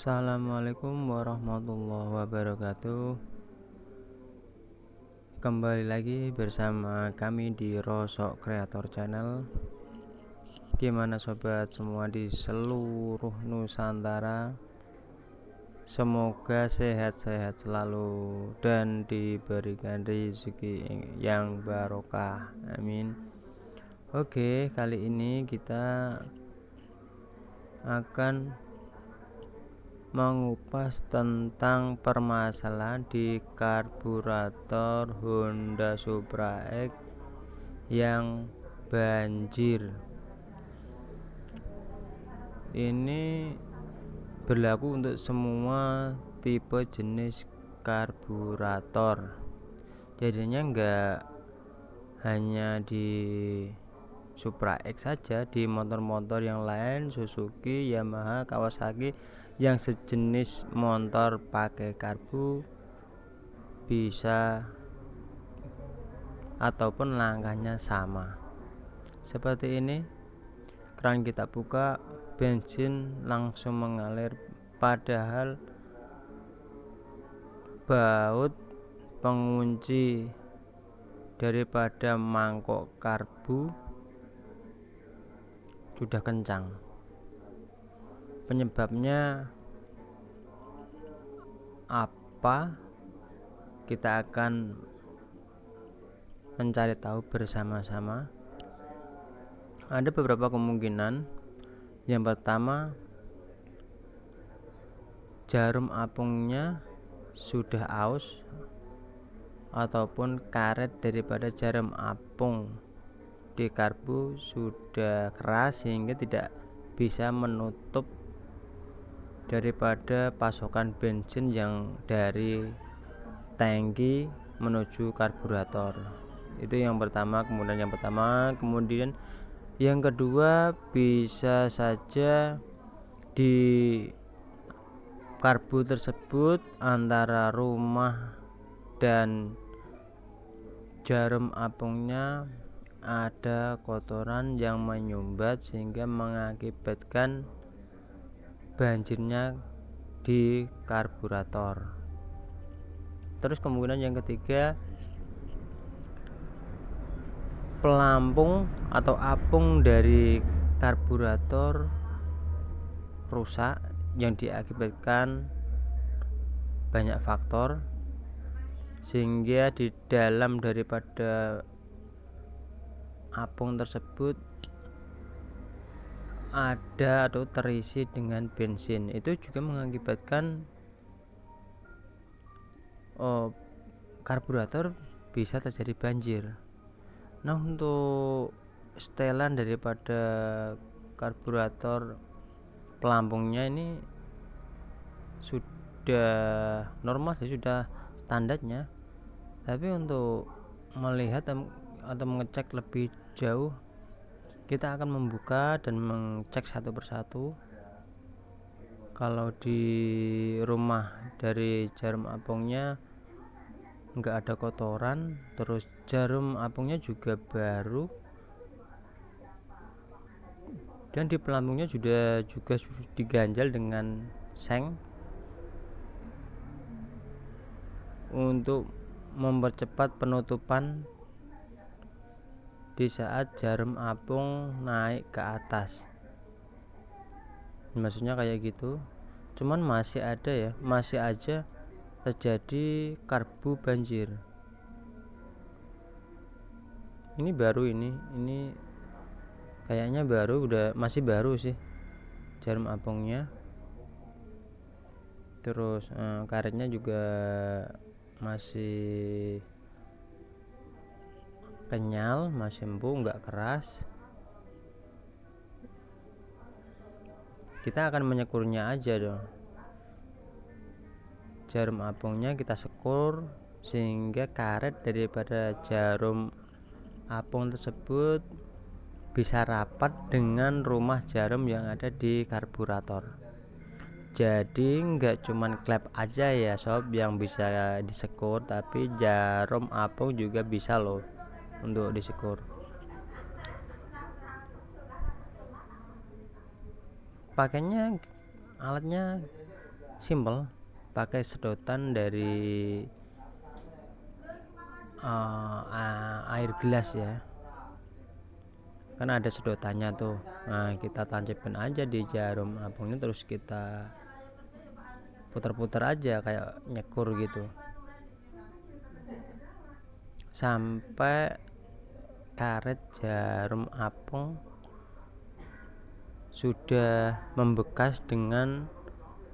Assalamualaikum warahmatullahi wabarakatuh. Kembali lagi bersama kami di Rosok Kreator Channel. Gimana sobat semua di seluruh Nusantara? Semoga sehat-sehat selalu dan diberikan rezeki yang barokah. Amin. Oke, kali ini kita akan mengupas tentang permasalahan di karburator Honda Supra X yang banjir. Ini berlaku untuk semua tipe jenis karburator. Jadinya enggak hanya di Supra X saja, di motor-motor yang lain Suzuki, Yamaha, Kawasaki yang sejenis motor pakai karbu bisa ataupun langkahnya sama. Seperti ini, keran kita buka, bensin langsung mengalir, padahal baut pengunci daripada mangkok karbu sudah kencang. Penyebabnya apa? Kita akan mencari tahu bersama-sama. Ada beberapa kemungkinan. Yang pertama, jarum apungnya sudah aus ataupun karet daripada jarum apung di karbu sudah keras sehingga tidak bisa menutup daripada pasokan bensin yang dari tangki menuju karburator. Itu yang pertama. Kemudian yang kedua, bisa saja di karbu tersebut antara rumah dan jarum apungnya ada kotoran yang menyumbat sehingga mengakibatkan banjirnya di karburator. Terus kemungkinan yang ketiga, pelampung atau apung dari karburator rusak yang diakibatkan banyak faktor, sehingga di dalam daripada apung tersebut ada atau terisi dengan bensin. Itu juga mengakibatkan karburator bisa terjadi banjir. Nah, untuk setelan daripada karburator pelampungnya ini sudah normal sih, sudah standarnya. Tapi untuk melihat atau mengecek lebih jauh, kita akan membuka dan mengecek satu persatu. Kalau di rumah dari jarum apungnya enggak ada kotoran, terus jarum apungnya juga baru, dan di pelampungnya juga diganjal dengan seng untuk mempercepat penutupan di saat jarum apung naik ke atas. Maksudnya kayak gitu. Cuman masih aja terjadi karbu banjir. Ini baru, ini kayaknya masih baru sih jarum apungnya. Terus karetnya juga masih kenyal, masih empuk, nggak keras. Kita akan menyekurnya aja dong. Jarum apungnya kita sekur sehingga karet daripada jarum apung tersebut bisa rapat dengan rumah jarum yang ada di karburator. Jadi nggak cuman klep aja ya sob yang bisa disekur, tapi jarum apung juga bisa loh untuk disekur. Pakainya alatnya simple, pakai sedotan dari air gelas ya, kan ada sedotannya tuh. Nah, kita tancapin aja di jarum apungnya, terus kita putar-putar aja kayak nyekur gitu sampai karet jarum apung sudah membekas dengan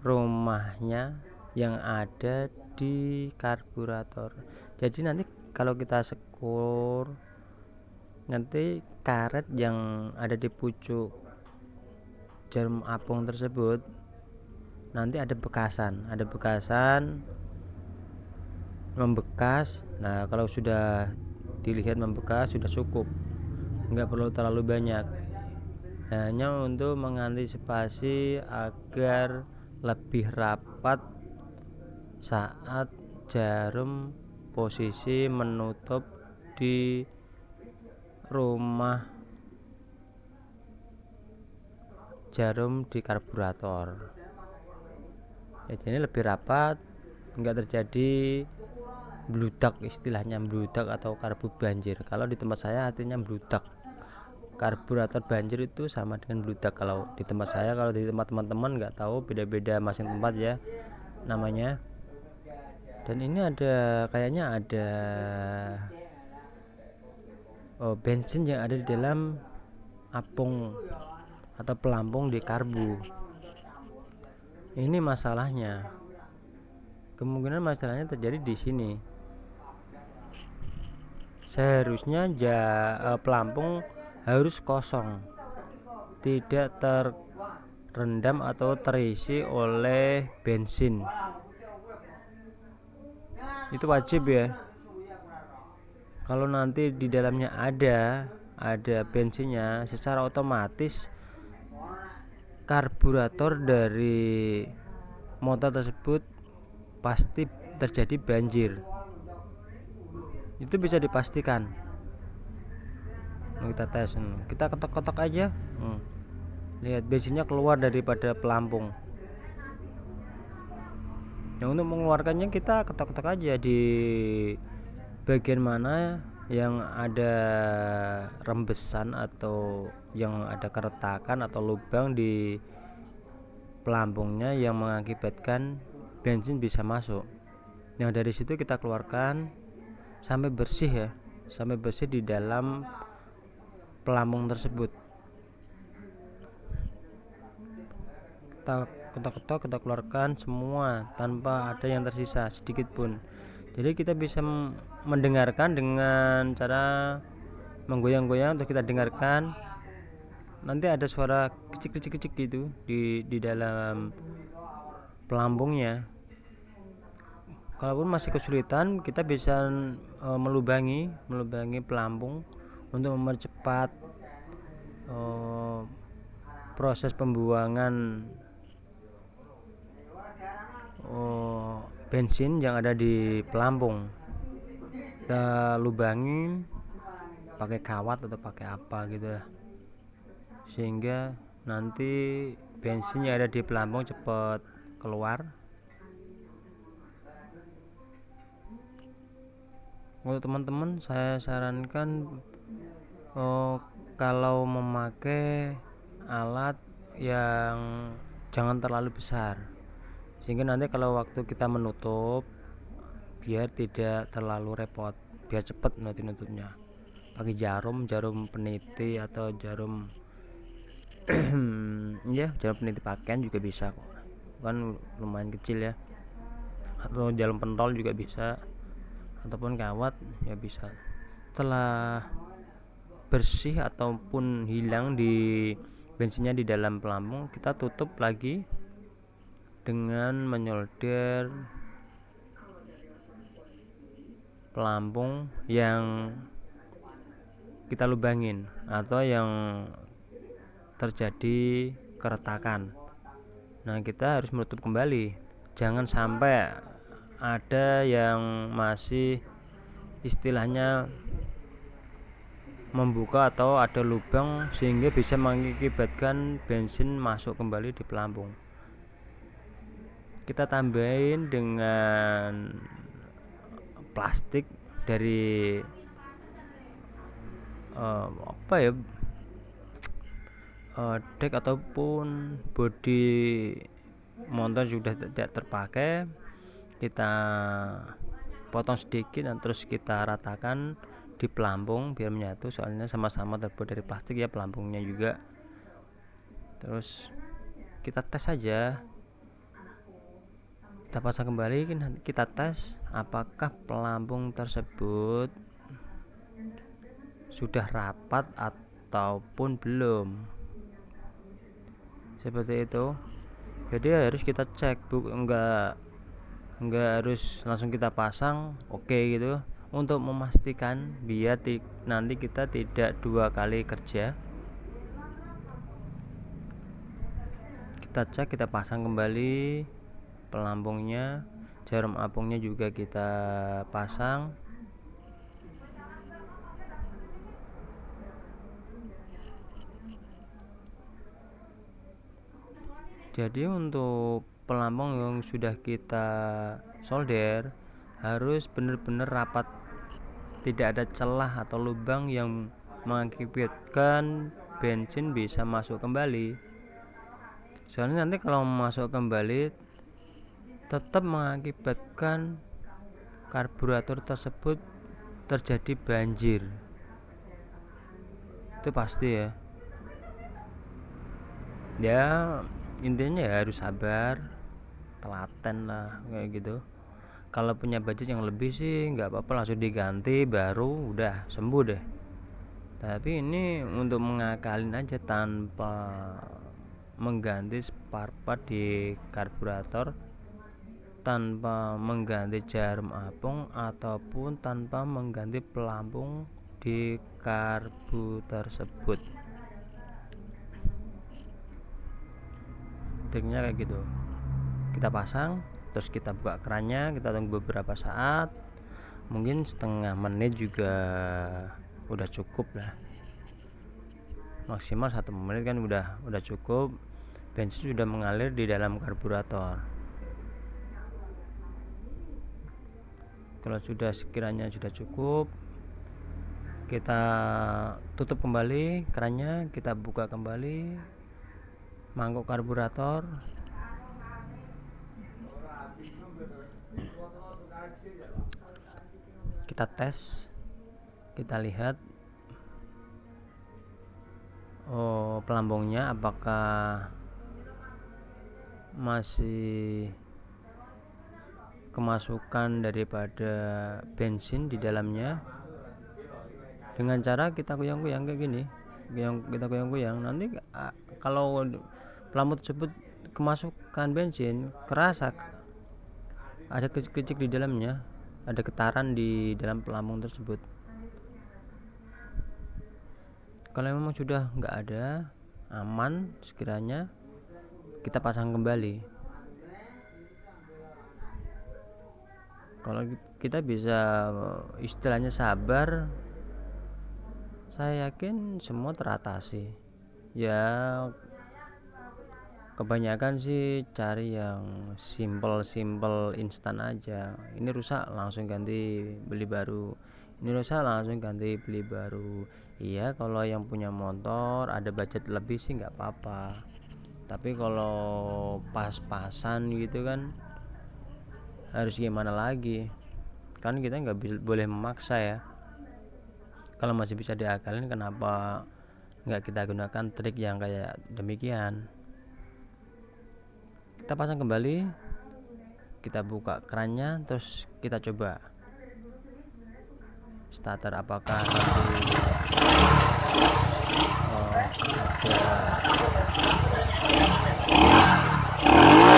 rumahnya yang ada di karburator. Jadi nanti kalau kita sekur, nanti karet yang ada di pucuk jarum apung tersebut nanti ada bekasan membekas. Nah, kalau sudah dilihat membekas sudah cukup, nggak perlu terlalu banyak, hanya untuk mengantisipasi agar lebih rapat saat jarum posisi menutup di rumah jarum di karburator. Jadi lebih rapat, nggak terjadi bludak, istilahnya bludak atau karbu banjir. Kalau di tempat saya artinya bludak. Karburator banjir itu sama dengan bludak kalau di tempat saya. Kalau di tempat teman-teman nggak tahu, beda-beda masing tempat ya namanya. Dan ini kayaknya ada bensin yang ada di dalam apung atau pelampung di karbu. Ini masalahnya. Kemungkinan masalahnya terjadi di sini. Seharusnya pelampung harus kosong, tidak terendam atau terisi oleh bensin. Itu wajib ya. Kalau nanti di dalamnya ada bensinnya, secara otomatis karburator dari motor tersebut pasti terjadi banjir. Itu bisa dipastikan. Kita tes, kita ketok-ketok aja. Lihat bensinnya keluar daripada pelampung. Nah, untuk mengeluarkannya kita ketok-ketok aja di bagian mana yang ada rembesan atau yang ada keretakan atau lubang di pelampungnya yang mengakibatkan bensin bisa masuk. Nah, dari situ kita keluarkan sampai bersih ya, sampai bersih di dalam pelampung tersebut. Kita ketok-ketok, kita keluarkan semua tanpa ada yang tersisa sedikit pun. Jadi kita bisa mendengarkan dengan cara menggoyang-goyang, untuk kita dengarkan. Nanti ada suara kecik-kecik gitu di dalam pelampungnya. Kalaupun masih kesulitan, kita bisa melubangi pelampung untuk mempercepat proses pembuangan bensin yang ada di pelampung. Kita lubangin pakai kawat atau pakai apa gitu ya, sehingga nanti bensin yang ada di pelampung cepat keluar. Untuk teman-teman saya sarankan kalau memakai alat yang jangan terlalu besar, sehingga nanti kalau waktu kita menutup biar tidak terlalu repot, biar cepat nanti nutupnya. Pakai jarum peniti atau jarum ya, jarum peniti pakaian juga bisa kok, kan lumayan kecil ya. Atau jarum pentol juga bisa, ataupun kawat ya bisa. Setelah bersih ataupun hilang di bensinnya di dalam pelampung, kita tutup lagi dengan menyolder pelampung yang kita lubangin atau yang terjadi keretakan. Nah, kita harus menutup kembali, jangan sampai ada yang masih istilahnya membuka atau ada lubang sehingga bisa mengakibatkan bensin masuk kembali di pelampung. kita tambahin dengan plastik dari apa ya, dek ataupun bodi motor sudah tidak terpakai, kita potong sedikit dan terus kita ratakan di pelampung biar menyatu, soalnya sama-sama terbuat dari plastik ya pelampungnya juga. Terus kita tes saja, kita pasang kembali, kita tes apakah pelampung tersebut sudah rapat ataupun belum, seperti itu. Jadi harus kita cek, enggak harus langsung kita pasang oke gitu, untuk memastikan biar nanti kita tidak dua kali kerja. Kita cek, kita pasang kembali pelampungnya, jarum apungnya juga kita pasang. Jadi untuk pelampung yang sudah kita solder harus benar-benar rapat, tidak ada celah atau lubang yang mengakibatkan bensin bisa masuk kembali. Soalnya nanti kalau masuk kembali tetap mengakibatkan karburator tersebut terjadi banjir, itu pasti ya. Ya intinya ya harus sabar, telaten lah kayak gitu. Kalau punya budget yang lebih sih nggak apa-apa, langsung diganti baru udah sembuh deh. Tapi ini untuk mengakalin aja tanpa mengganti spare part di karburator, tanpa mengganti jarum apung, ataupun tanpa mengganti pelampung di karbu tersebut. Triknya kayak gitu, kita pasang terus kita buka kerannya, kita tunggu beberapa saat, mungkin setengah menit juga udah cukup lah, maksimal 1 menit kan udah cukup. Bensin sudah mengalir di dalam karburator. Kalau sudah sekiranya sudah cukup, kita tutup kembali kerannya, kita buka kembali mangkuk karburator, kita tes, kita lihat pelampungnya apakah masih kemasukan daripada bensin di dalamnya. Dengan cara kita goyang-goyang kayak gini, kita goyang-goyang, nanti kalau pelampung tersebut kemasukan bensin, kerasa ada kecik-kecik di dalamnya, ada getaran di dalam pelampung tersebut. Kalau memang sudah nggak ada, aman, sekiranya kita pasang kembali. Kalau kita bisa istilahnya sabar, saya yakin semua teratasi. Ya kebanyakan sih cari yang simple instan aja. Ini rusak langsung ganti beli baru, ini rusak langsung ganti beli baru. Iya kalau yang punya motor ada budget lebih sih nggak apa-apa, tapi kalau pas-pasan gitu kan harus gimana lagi, kan kita nggak boleh memaksa ya. Kalau masih bisa diakalin, kenapa nggak kita gunakan trik yang kayak demikian. Kita pasang kembali, kita buka kerannya, terus kita coba starter apakah nanti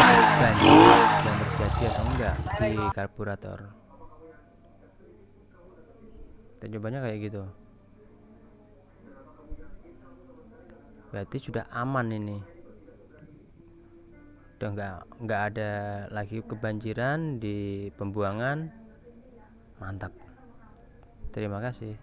ada banjir yang terjadi atau enggak di karburator. Kita cobanya kayak gitu, berarti sudah aman ini, udah nggak ada lagi kebanjiran di pembuangan. Mantap, terima kasih.